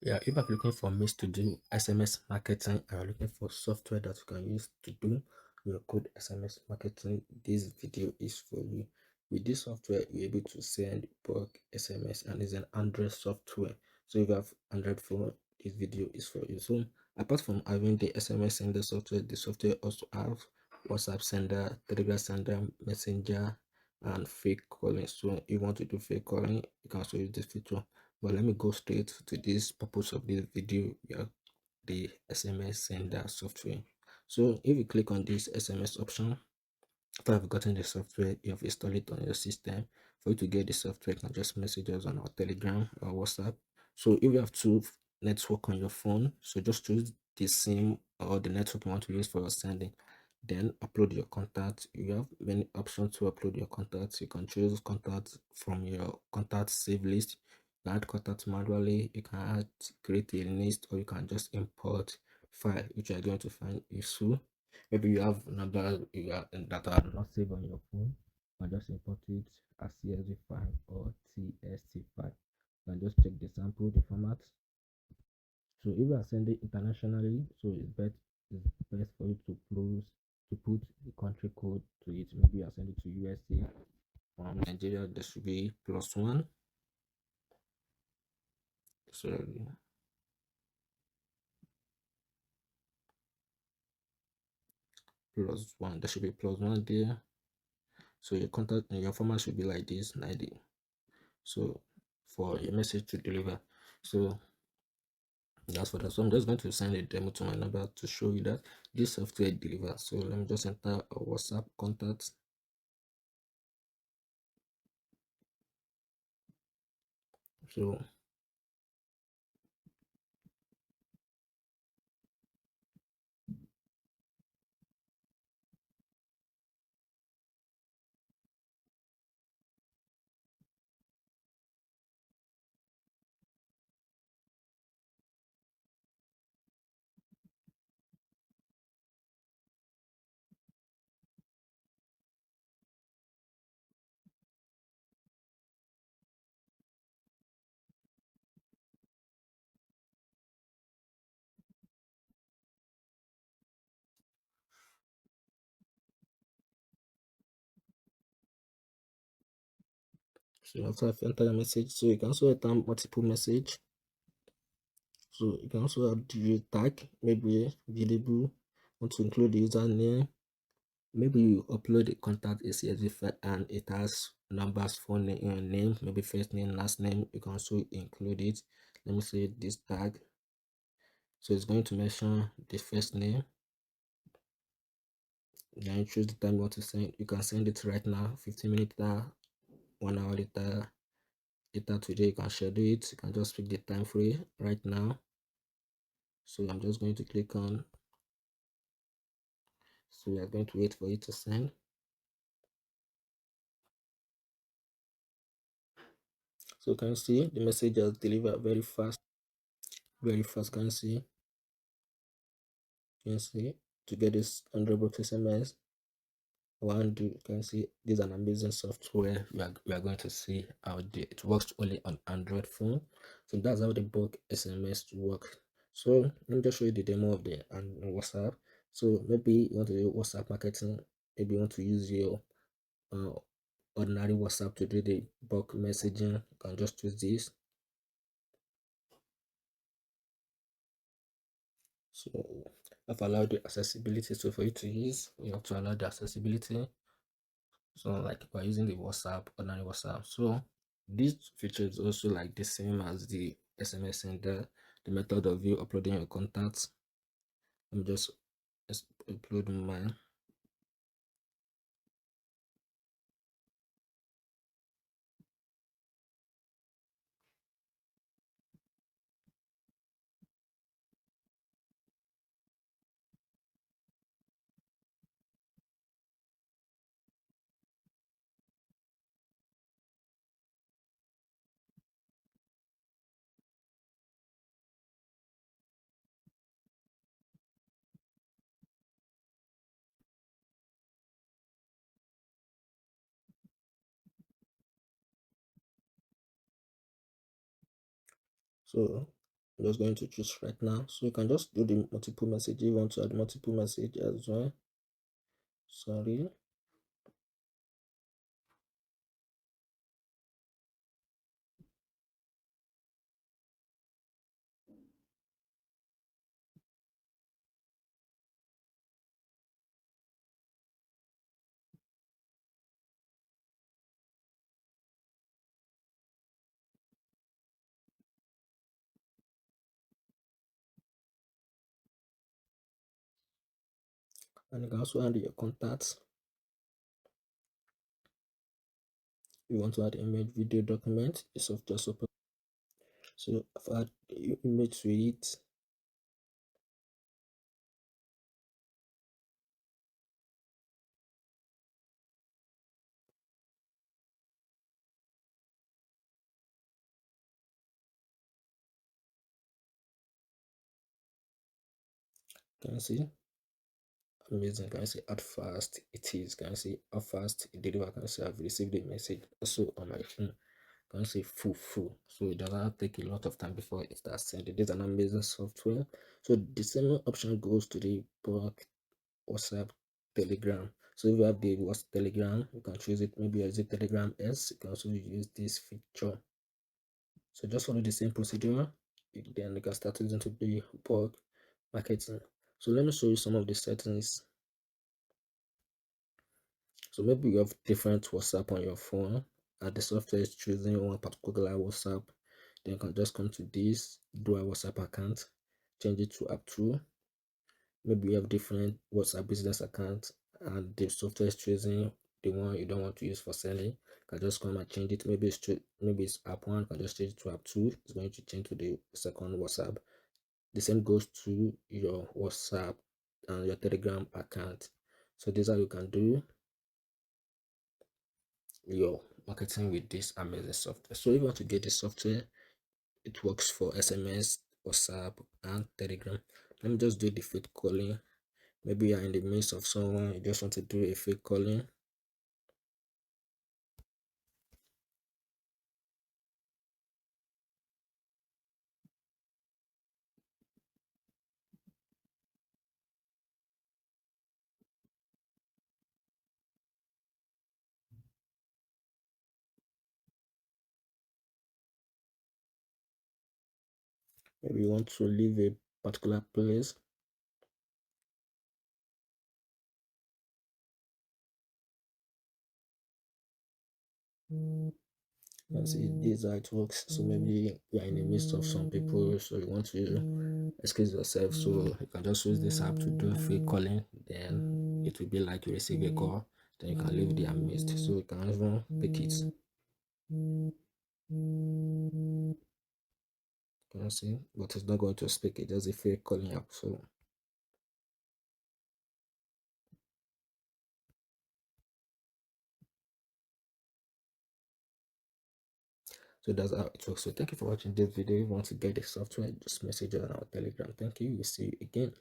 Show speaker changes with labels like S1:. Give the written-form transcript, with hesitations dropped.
S1: Yeah, if you're looking for means to do SMS marketing and you're looking for software that you can use to do your code SMS marketing, this video is for you. With this software, you're able to send bulk SMS and it's an Android software. So if you have Android phone, this video is for you. So apart from having the SMS sender software, the software also have WhatsApp sender, Telegram sender, Messenger, and fake calling. So if you want to do fake calling, you can also use this feature. But let me go straight to this purpose of this video. Yeah, the SMS sender software. So if you click on this SMS option, after you've gotten the software, you have installed it on your system. For you to get the software, you can just message us on our Telegram or WhatsApp. So if you have two network on your phone, so just choose the SIM or the network you want to use for your sending. Then upload your contacts. You have many options to upload your contacts. You can choose contacts from your contact save list. You can add contacts manually. You can add create a list, or you can just import file which you are going to find useful. Maybe you have numbers that are not saved on your phone, and just import it as CSV file or TST file. You can just check the sample, the format. So if you are sending internationally, so it's best for you to put the country code to it. Maybe you are sending to USA from Nigeria, there should be +1. So +1, there should be +1 there. So your contact and your format should be like this 90. So for your message to deliver. So that's for that. So I'm just going to send a demo to my number to show you that this software delivers. So let me just enter a WhatsApp contact. So after I've entered a message, so you can also enter multiple message. So you can also add the tag, maybe available, want to include the username. Maybe you upload a contact a CSV file and it has numbers, phone name, maybe first name, last name. You can also include it. Let me say this tag. So it's going to mention the first name. Then you choose the time you want to send. You can send it right now, 15 minutes later, 1 hour later today. You can schedule it. You can just pick the time free right now. So I'm just going to click on. So we are going to wait for it to send. So can you see the message has delivered very fast, very fast. Can you see to get this 100 SMS. One, you can see this is an amazing software. We are going to see how it works only on Android phone. So that's how the bulk SMS work. So let me just show you the demo of the and WhatsApp. So maybe you want to do WhatsApp marketing. Maybe you want to use your uh, ordinary WhatsApp to do the bulk messaging. You can just choose this. So I've allowed the accessibility. So for you to use, you have to allow the accessibility. So like we're using the WhatsApp, ordinary WhatsApp. So this feature is also like the same as the SMS sender, the method of you uploading your contacts. Let me just upload mine. So I'm just going to choose right now. So you can just do the multiple message if you want to add multiple message as well. Sorry. And you can also add your contacts. You want to add image, video, document, the software support. So I've add image to it. Can you see? Amazing. Can you see how fast it is? Can you see how fast it deliver? Can you see I've received a message also on my phone? Can you see full? So it doesn't take a lot of time before it starts sending. This is an amazing software. So the same option goes to the bulk WhatsApp, Telegram. So if you have the WhatsApp Telegram, you can choose it. Maybe use it Telegram S. You can also use this feature. So just follow the same procedure. Then you can start using to the bulk marketing. So let me show you some of the settings. So maybe you have different WhatsApp on your phone and the software is choosing one particular WhatsApp. Then you can just come to this, do a WhatsApp account, change it to app 2. Maybe you have different WhatsApp business accounts and the software is choosing the one you don't want to use for selling. You can just come and change it. Maybe it's app 1, you can just change it to app 2. It's going to change to the second WhatsApp. The same goes to your WhatsApp and your Telegram account. So this is how you can do your marketing with this amazing software. So if you want to get the software, it works for SMS, WhatsApp, and Telegram. Let me just do the fake calling. Maybe you're in the midst of someone, you just want to do a fake calling. Maybe you want to leave a particular place. And see, this is how it works. So maybe you're in the midst of some people, so you want to excuse yourself. So you can just use this app to do fake calling. Then it will be like you receive a call. Then you can leave the midst. So you can even pick it. Can you see? But it's not going to speak. It's just a fake calling app. So that's how it works. So thank you for watching this video. If you want to get the software, just message us on our Telegram. Thank you. We'll see you again.